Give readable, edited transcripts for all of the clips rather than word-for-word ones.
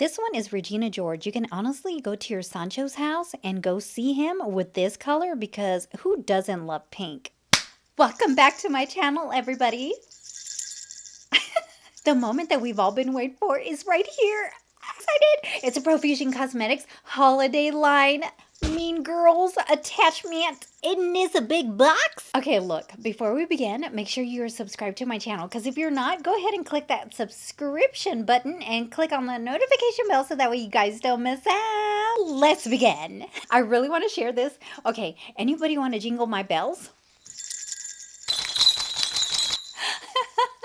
This one is Regina George. You can honestly go to your Sancho's house and go see him with this color because who doesn't love pink? Welcome back to my channel, everybody. The moment that we've all been waiting for is right here. I'm excited. It's a Profusion Cosmetics holiday line. Mean Girls attachment in this big box. Okay, look, before we begin, make sure you are subscribed to my channel, because if you're not, go ahead and click that subscription button and click on the notification bell so that way you guys don't miss out. Let's begin. I really want to share this. Okay, anybody want to jingle my bells?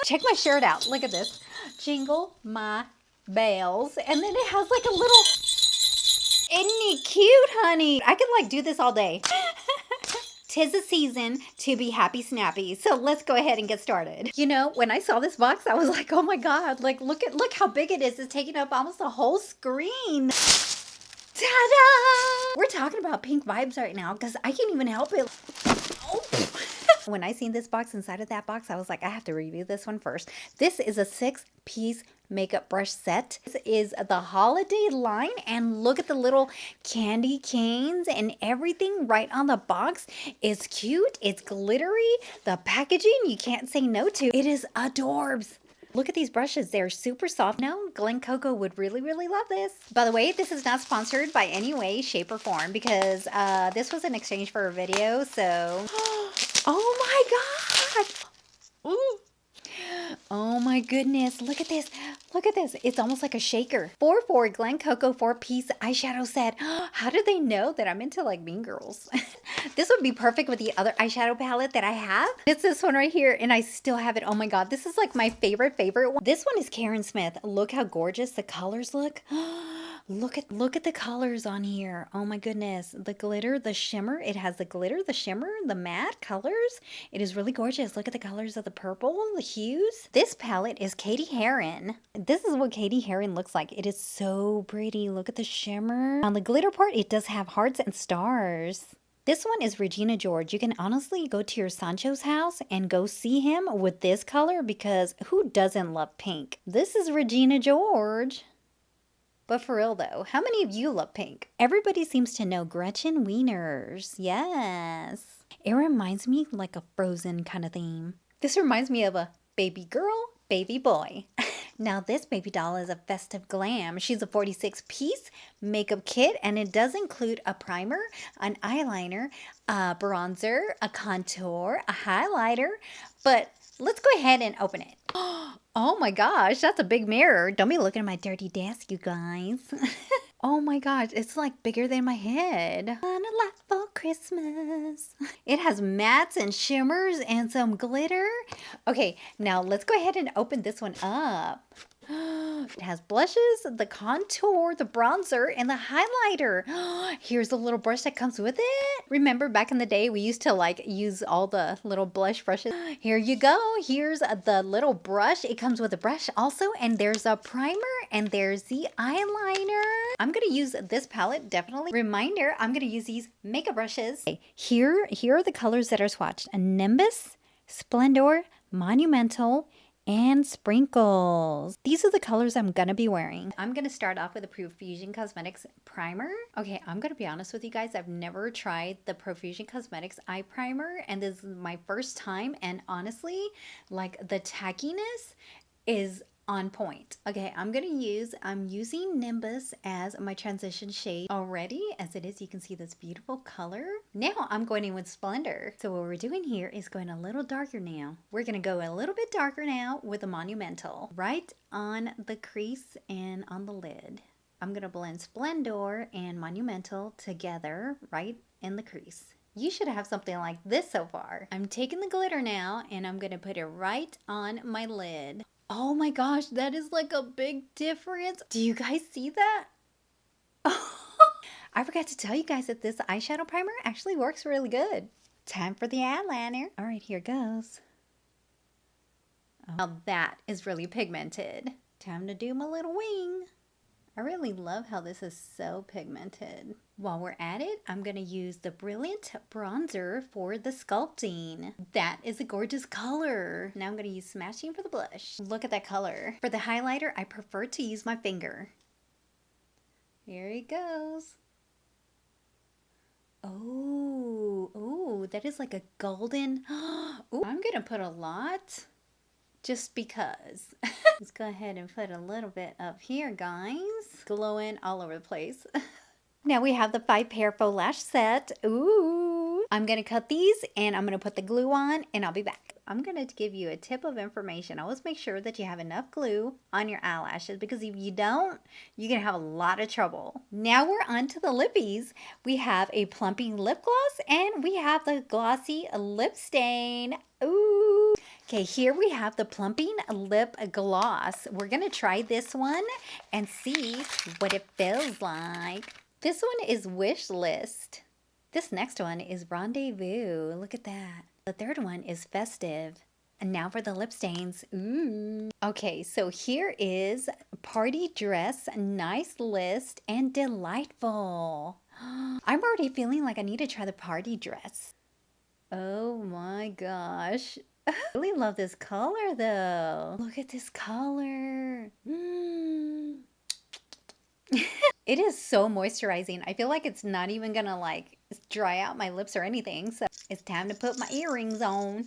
Check my shirt out. Look at this. Jingle my bells. And then it has like a little... Isn't he cute, honey? I can like do this all day. 'Tis a season to be happy snappy. So let's go ahead and get started. You know, when I saw this box, I was like, oh my God, like look how big it is. It's taking up almost the whole screen. Ta-da! We're talking about pink vibes right now because I can't even help it. Oh. When I seen this box inside of that box, I was like, I have to review this one first. This is a 6-piece makeup brush set. This is the holiday line, and look at the little candy canes and everything right on the box. It's cute, it's glittery, the packaging you can't say no to. It is adorbs. Look at these brushes. They're super soft. No, Glen Coco would really, really love this. By the way, this is not sponsored by any way, shape, or form because this was in exchange for a video, so... Oh my God! Ooh. Oh my goodness, look at this. Look at this. It's almost like a shaker. 4 Glen Coco 4-piece eyeshadow set. How did they know that I'm into like Mean Girls? This would be perfect with the other eyeshadow palette that I have. It's this one right here, and I still have it. Oh my God, this is like my favorite one. This one is Karen Smith. Look how gorgeous the colors look. Look at the colors on here. Oh my goodness. The glitter, the shimmer. It has the glitter, the shimmer, the matte colors. It is really gorgeous. Look at the colors of the purple, the hues. This palette is Katie Heron. This is what Katie Heron looks like. It is so pretty. Look at the shimmer. On the glitter part, it does have hearts and stars. This one is Regina George. You can honestly go to your Sancho's house and go see him with this color because who doesn't love pink? This is Regina George. But for real though, how many of you love pink? Everybody seems to know Gretchen Wieners. Yes. It reminds me like a Frozen kind of theme. This reminds me of a baby girl, baby boy. Now this baby doll is a festive glam. She's a 46-piece makeup kit, and it does include a primer, an eyeliner, a bronzer, a contour, a highlighter. But let's go ahead and open it. Oh my gosh, that's a big mirror. Don't be looking at my dirty desk, you guys. Oh my gosh, it's like bigger than my head. On a lot for Christmas. It has mattes and shimmers and some glitter. Okay, now let's go ahead and open this one up. It has blushes, the contour, the bronzer, and the highlighter. Here's the little brush that comes with it. Remember back in the day we used to like use all the little blush brushes. Here you go. Here's the little brush. It comes with a brush also, and there's a primer, and there's the eyeliner. I'm gonna use this palette, definitely. Reminder, I'm gonna use these makeup brushes. Okay, here are the colors that are swatched. A Nimbus, Splendor, Monumental, and Sprinkles. These are the colors I'm gonna be wearing. I'm gonna start off with the Profusion Cosmetics primer. Okay, I'm gonna be honest with you guys. I've never tried the Profusion Cosmetics eye primer, and this is my first time, and honestly, like the tackiness is on point. Okay, I'm using Nimbus as my transition shade already. As it is, you can see this beautiful color. Now I'm going in with Splendor. So what we're doing here is going a little darker now. We're gonna go a little bit darker now with a Monumental. Right on the crease and on the lid. I'm gonna blend Splendor and Monumental together right in the crease. You should have something like this so far. I'm taking the glitter now and I'm gonna put it right on my lid. Oh my gosh, that is like a big difference. Do you guys see that? I forgot to tell you guys that this eyeshadow primer actually works really good. Time for the eyeliner. All right, here goes. Oh, now that is really pigmented. Time to do my little wing. I really love how this is so pigmented. While we're at it, I'm going to use the Brilliant Bronzer for the sculpting. That is a gorgeous color. Now I'm going to use Smashing for the blush. Look at that color. For the highlighter, I prefer to use my finger. Here he goes. Oh, oh, that is like a golden. Ooh, I'm gonna put a lot just because. Let's go ahead and put a little bit up here, guys. Glowing all over the place. Now we have the 5-pair faux lash set. Ooh. I'm going to cut these and I'm going to put the glue on and I'll be back. I'm going to give you a tip of information. Always make sure that you have enough glue on your eyelashes because if you don't, you're going to have a lot of trouble. Now we're on to the lippies. We have a plumping lip gloss and we have the glossy lip stain. Ooh. Okay, here we have the plumping lip gloss. We're going to try this one and see what it feels like. This one is Wish List. This next one is Rendezvous. Look at that. The third one is Festive. And now for the lip stains. Ooh. Okay, so here is Party Dress, Nice List, and Delightful. I'm already feeling like I need to try the party dress. Oh my gosh. I really love this color though. Look at this color. It is so moisturizing. I feel like it's not even gonna like dry out my lips or anything. So it's time to put my earrings on.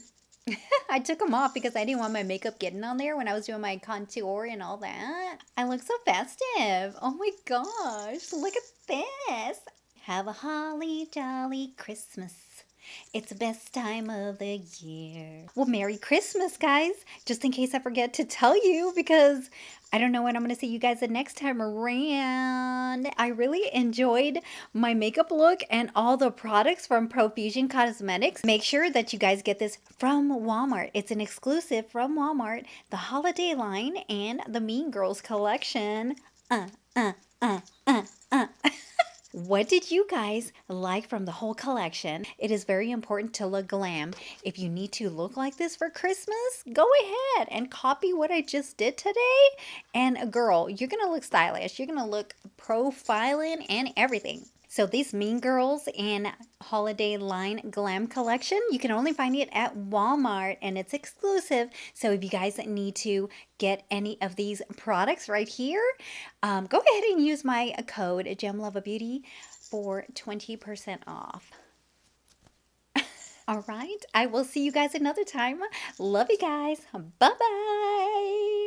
I took them off because I didn't want my makeup getting on there when I was doing my contour and all that. I look so festive. Oh my gosh, look at this. Have a holly jolly Christmas. It's the best time of the year. Well, Merry Christmas, guys. Just in case I forget to tell you because I don't know when I'm going to see you guys the next time around. I really enjoyed my makeup look and all the products from Profusion Cosmetics. Make sure that you guys get this from Walmart. It's an exclusive from Walmart, the holiday line and the Mean Girls collection. uh, uh, uh, uh. What did you guys like from the whole collection? It is very important to look glam. If you need to look like this for Christmas, go ahead and copy what I just did today. And girl, you're going to look stylish. You're going to look profiling and everything. So these Mean Girls and Holiday Line Glam Collection, you can only find it at Walmart and it's exclusive. So if you guys need to get any of these products right here, go ahead and use my code GemLoveABeauty for 20% off. All right, I will see you guys another time. Love you guys. Bye-bye.